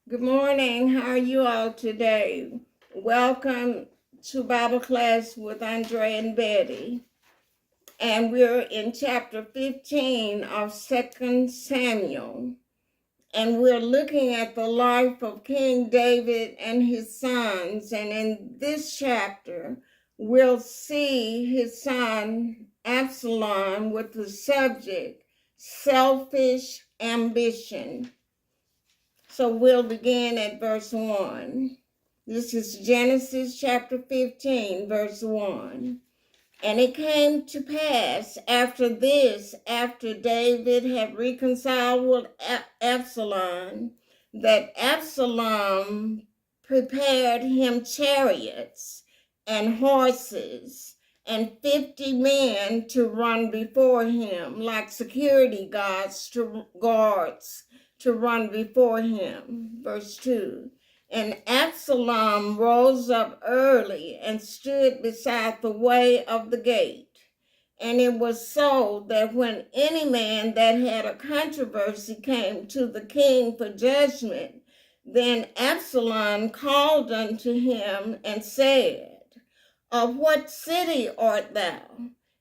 Good morning. How are you all today? Welcome to Bible class with Andre and Betty. And we're in chapter 15 of 2 Samuel. And we're looking at the life of King David and his sons. And in this chapter, we'll see his son Absalom with the subject selfish ambition. So we'll begin at verse 1. This is Genesis chapter 15, verse 1. And it came to pass after this, after David had reconciled with Absalom, that Absalom prepared him chariots and horses and 50 men to run before him, like security guards to run before him. Verse 2. And Absalom rose up early and stood beside the way of the gate. And it was so that when any man that had a controversy came to the king for judgment, then Absalom called unto him and said, Of what city art thou?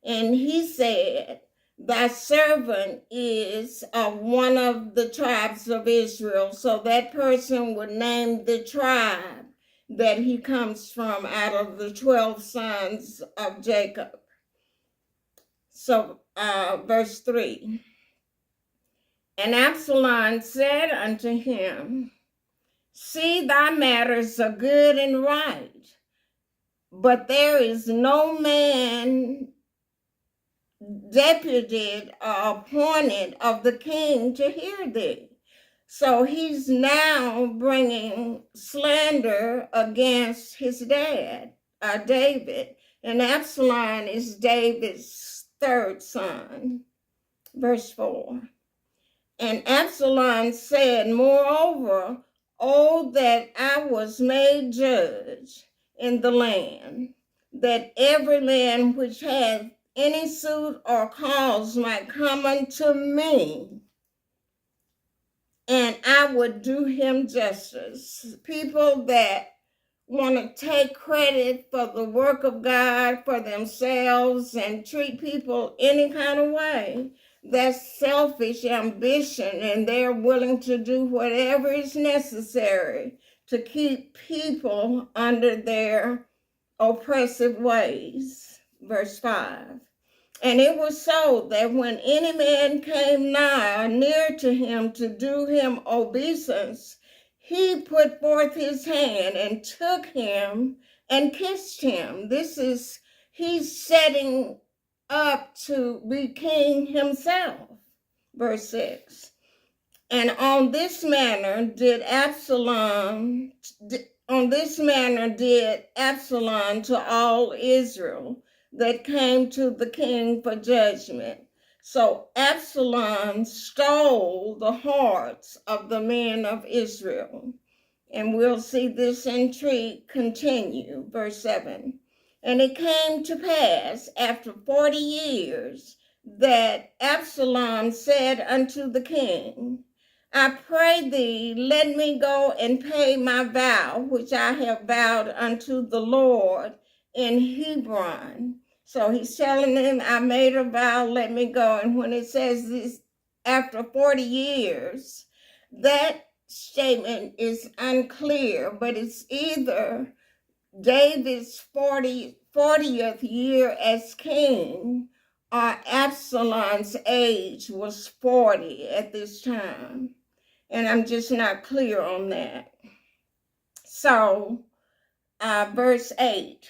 And he said, Thy servant is of one of the tribes of Israel. So that person would name the tribe that he comes from out of the 12 sons of Jacob. So, verse 3. And Absalom said unto him, See, thy matters are good and right, but there is no man deputed or appointed of the king to hear thee. So he's now bringing slander against his dad, David. And Absalom is David's third son. Verse 4. And Absalom said, Moreover, oh, that I was made judge in the land, that every man which hath any suit or cause might come unto me, and I would do him justice. People that want to take credit for the work of God for themselves and treat people any kind of way, that's selfish ambition, and they're willing to do whatever is necessary to keep people under their oppressive ways. Verse 5. And it was so that when any man came nigh or near to him to do him obeisance, he put forth his hand and took him and kissed him. He's setting up to be king himself. Verse 6. And on this manner did Absalom to all Israel that came to the king for judgment. So Absalom stole the hearts of the men of Israel. And we'll see this intrigue continue. Verse 7. And it came to pass after 40 years that Absalom said unto the king, I pray thee, let me go and pay my vow, which I have vowed unto the Lord in Hebron. So he's telling him, I made a vow, let me go. And when it says this, after 40 years, that statement is unclear, but it's either David's 40th year as king, or Absalom's age was 40 at this time. And I'm just not clear on that. So, verse 8.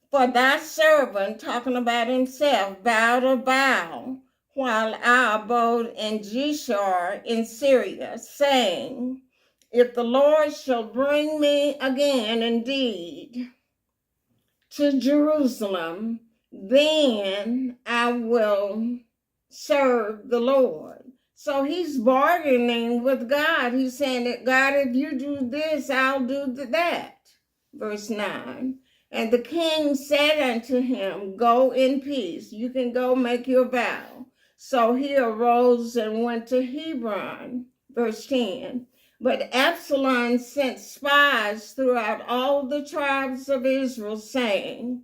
For thy servant, talking about himself, vowed a vow while I abode in Geshur in Syria, saying, If the Lord shall bring me again indeed to Jerusalem, then I will serve the Lord. So he's bargaining with God. He's saying that, God, if you do this, I'll do that. Verse 9. And the king said unto him, Go in peace. You can go make your vow. So he arose and went to Hebron. Verse 10. But Absalom sent spies throughout all the tribes of Israel, saying,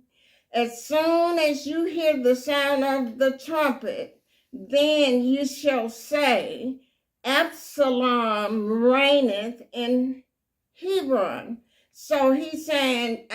as soon as you hear the sound of the trumpet, then you shall say, Absalom reigneth in Hebron. So he's saying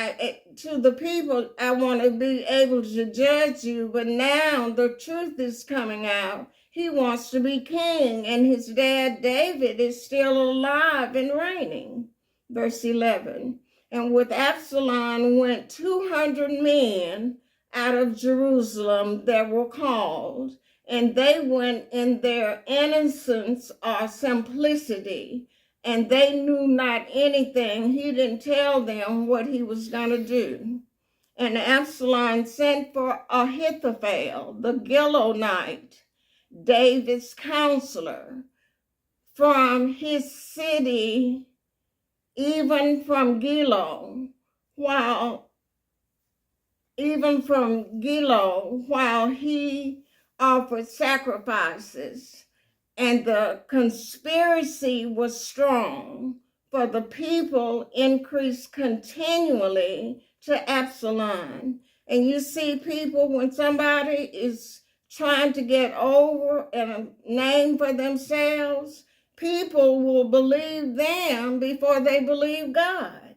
to the people, I want to be able to judge you, but now the truth is coming out. He wants to be king, and his dad David is still alive and reigning. Verse 11. And with Absalom went 200 men out of Jerusalem that were called, and they went in their innocence or simplicity, and they knew not anything. He didn't tell them what he was going to do. And Absalom sent for Ahithophel, the Gilonite, David's counselor, from his city, even from Gilo, while he offered sacrifices. And the conspiracy was strong, for the people increased continually to Absalom. And you see, people, when somebody is trying to get over a name for themselves, people will believe them before they believe God.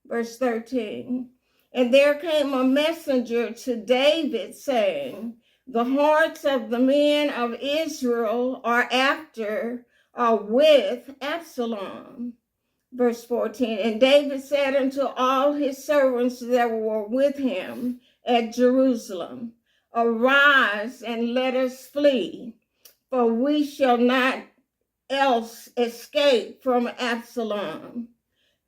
Verse 13. And there came a messenger to David, saying, the hearts of the men of Israel are with Absalom. Verse 14. And David said unto all his servants that were with him at Jerusalem, arise and let us flee, for we shall not else escape from Absalom.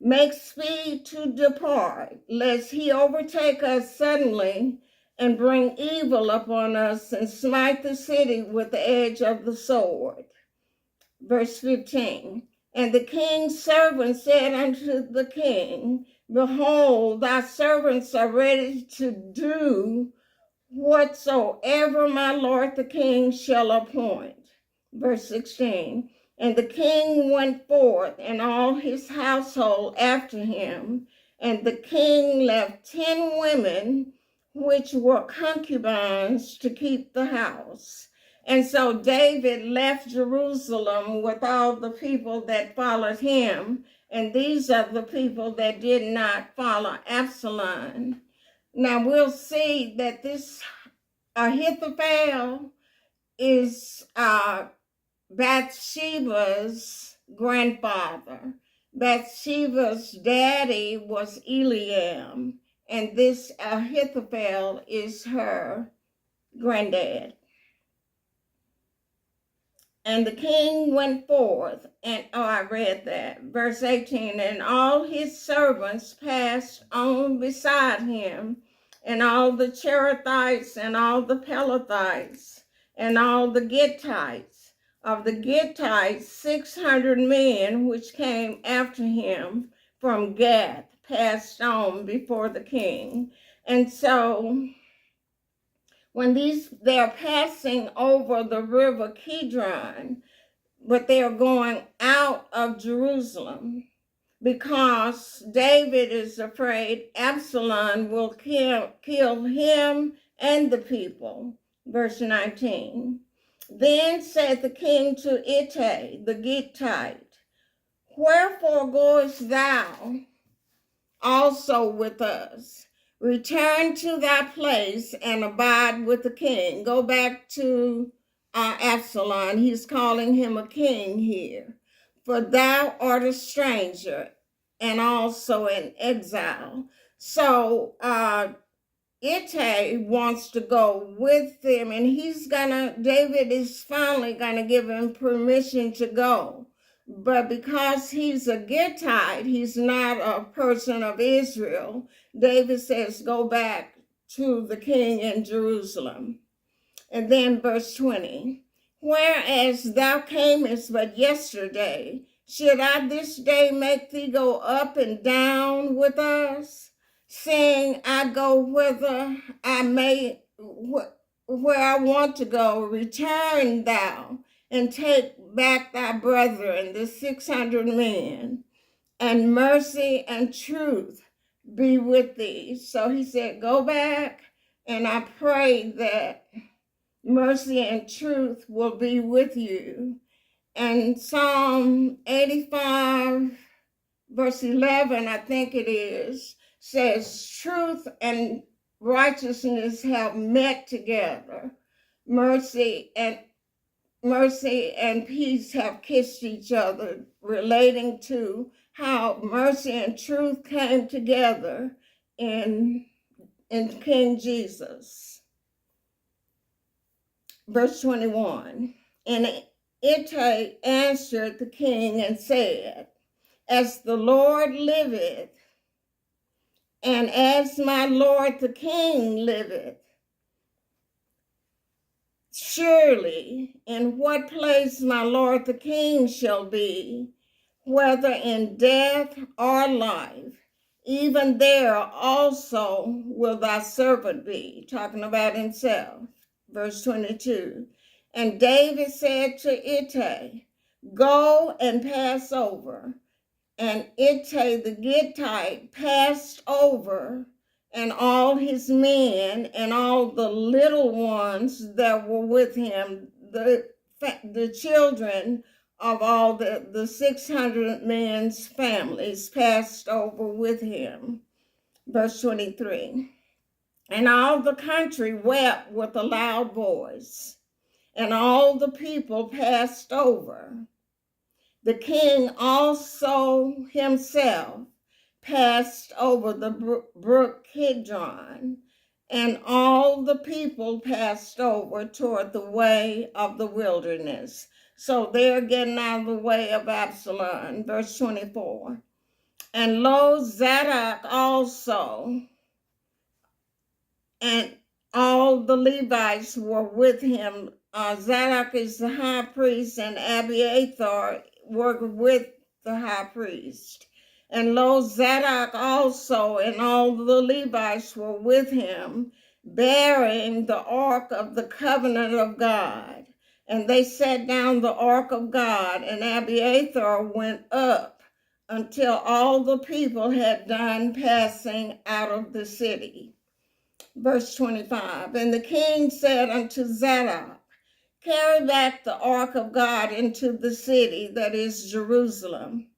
Make speed to depart, lest he overtake us suddenly and bring evil upon us and smite the city with the edge of the sword. Verse 15. And the king's servant said unto the king, behold, thy servants are ready to do whatsoever my lord the king shall appoint. Verse 16. And the king went forth, and all his household after him, and the king left 10 women, which were concubines, to keep the house. And so David left Jerusalem with all the people that followed him, and these are the people that did not follow Absalom. Now we'll see that this Ahithophel is Bathsheba's grandfather. Bathsheba's daddy was Eliam, and this Ahithophel is her granddad. And the king went forth, and I read that. Verse 18, and all his servants passed on beside him, and all the Cherethites, and all the Pelethites, and all the Gittites. Of the Gittites, 600 men which came after him from Gath passed on before the king. And so when they're passing over the river Kidron, but they're going out of Jerusalem because David is afraid Absalom will kill him and the people. Verse 19. Then said the king to Ittai the Gittite, wherefore goest thou also with us? Return to thy place and abide with the king. Go back to Absalom. He's calling him a king here. For thou art a stranger and also an exile. So Ittai wants to go with them, and David is finally gonna give him permission to go. But because he's a Gittite, he's not a person of Israel, David says, go back to the king in Jerusalem. And then verse 20, whereas thou camest but yesterday, should I this day make thee go up and down with us? Saying, I go whither I may, where I want to go, return thou, and take back thy brethren, the 600 men, and mercy and truth be with thee. So he said, go back, and I pray that mercy and truth will be with you. And Psalm 85, verse 11, I think it is, says, truth and righteousness have met together. Mercy and peace have kissed each other, relating to how mercy and truth came together in King Jesus. Verse 21, and Ittai answered the king and said, as the Lord liveth, and as my lord the king liveth, surely in what place my lord the king shall be, whether in death or life, even there also will thy servant be. Talking about himself. Verse 22. And David said to Ittai, go and pass over. And Ittai the Gittite passed over, and all his men and all the little ones that were with him, the children of all the 600 men's families passed over with him. Verse 23. And all the country wept with a loud voice, and all the people passed over. The king also himself passed over the brook Kidron, and all the people passed over toward the way of the wilderness. So they're getting out of the way of Absalom. Verse 24. And lo, Zadok also, and all the Levites were with him. Zadok is the high priest, and Abiathar were with the high priest. And lo, Zadok also and all the Levites were with him, bearing the ark of the covenant of God. And they set down the ark of God, and Abiathar went up until all the people had done passing out of the city. Verse 25, and the king said unto Zadok, carry back the ark of God into the city, that is Jerusalem.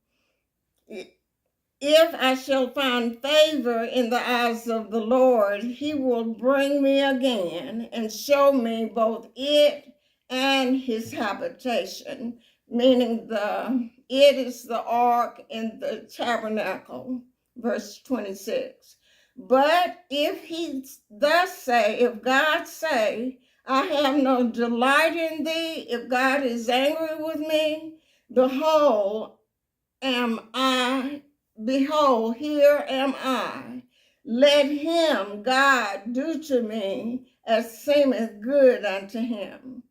If I shall find favor in the eyes of the Lord, he will bring me again and show me both it and his habitation, meaning it is the ark in the tabernacle. Verse 26. But if he thus say, if God say, I have no delight in thee, if God is angry with me, behold, here am I. Let him, God, do to me as seemeth good unto him.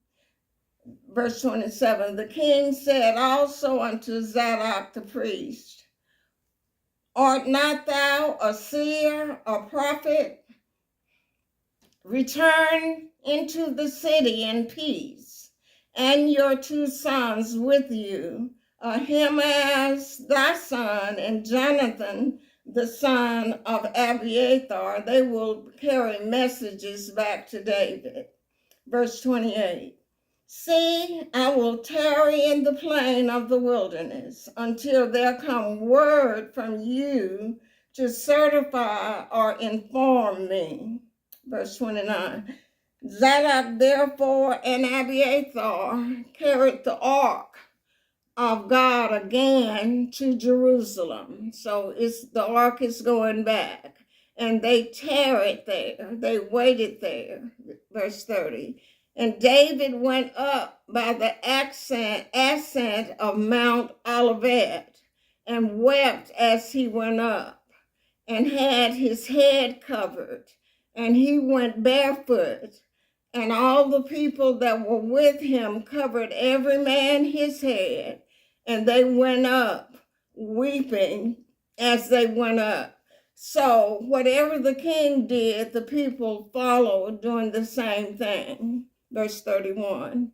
Verse 27, the king said also unto Zadok the priest, art not thou a seer, a prophet? Return into the city in peace, and your 2 sons with you, Ahimaaz thy son, and Jonathan the son of Abiathar. They will carry messages back to David. Verse 28. See, I will tarry in the plain of the wilderness until there come word from you to certify or inform me. Verse 29. Zadok therefore and Abiathar carried the ark of God again to Jerusalem. So the ark is going back. And they tarried there. They waited there. Verse 30. And David went up by the ascent of Mount Olivet and wept as he went up, and had his head covered, and he went barefoot. And all the people that were with him covered every man his head, and they went up weeping as they went up. So whatever the king did, the people followed doing the same thing. Verse 31.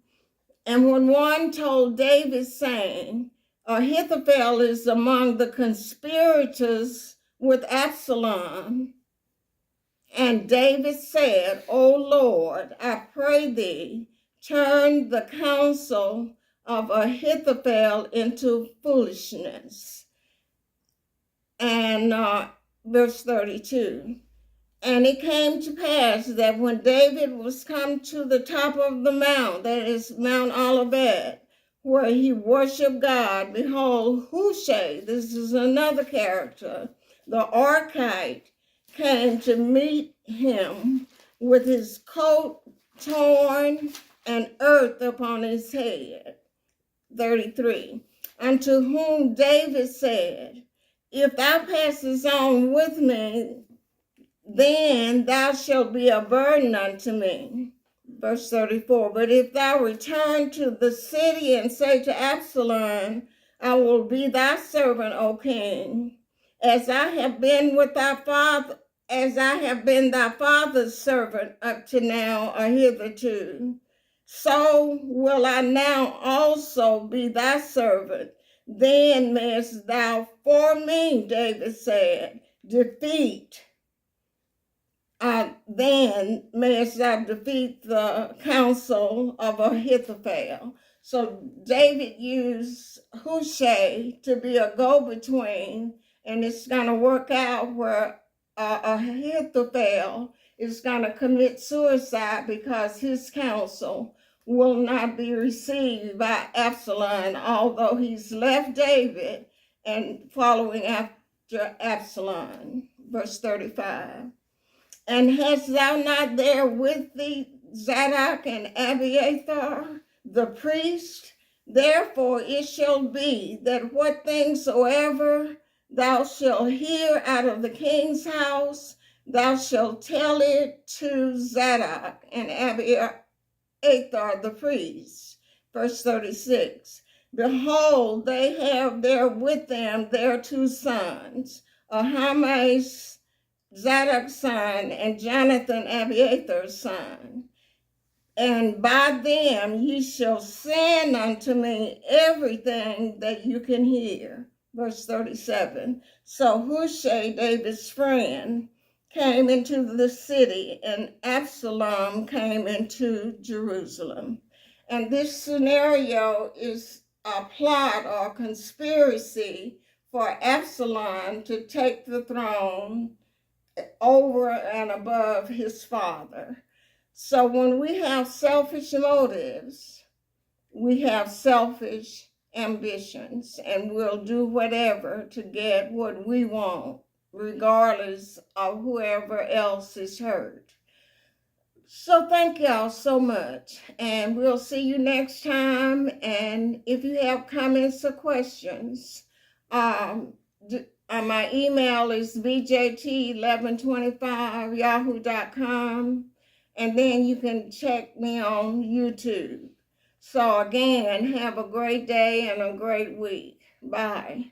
And when one told David, saying, Ahithophel is among the conspirators with Absalom, and David said, O Lord, I pray thee, turn the counsel of Ahithophel into foolishness. And verse 32. And it came to pass that when David was come to the top of the mount, that is Mount Olivet, where he worshiped God, behold, Hushai, this is another character, the Archite, came to meet him with his coat torn and earth upon his head. 33. Unto whom David said, If thou passest on with me, then thou shalt be a burden unto me. Verse 34, but if thou return to the city and say to Absalom, I will be thy servant, O king, as I have been with thy father, as I have been thy father's servant up to now or hitherto, so will I now also be thy servant. Then mayest thou for me, David said, then mayest thou defeat the counsel of Ahithophel. So David used Hushai to be a go-between, and it's going to work out where Ahithophel is going to commit suicide because his counsel will not be received by Absalom, although he's left David and following after Absalom. Verse 35. And hast thou not there with thee Zadok and Abiathar, the priest? Therefore it shall be that what things soever thou shalt hear out of the king's house, thou shalt tell it to Zadok and Abiathar the priest. Verse 36. Behold, they have there with them their two sons, Ahimaaz, Zadok's son, and Jonathan, Abiathar's son. And by them ye shall send unto me everything that you can hear. Verse 37. So Hushai, David's friend, came into the city, and Absalom came into Jerusalem. And this scenario is a plot or conspiracy for Absalom to take the throne over and above his father. So when we have selfish motives, we have selfish ambitions, and we'll do whatever to get what we want, regardless of whoever else is hurt. So thank y'all so much, and we'll see you next time. And if you have comments or questions, my email is bjt1125yahoo.com, and then you can check me on YouTube. So again, have a great day and a great week. Bye.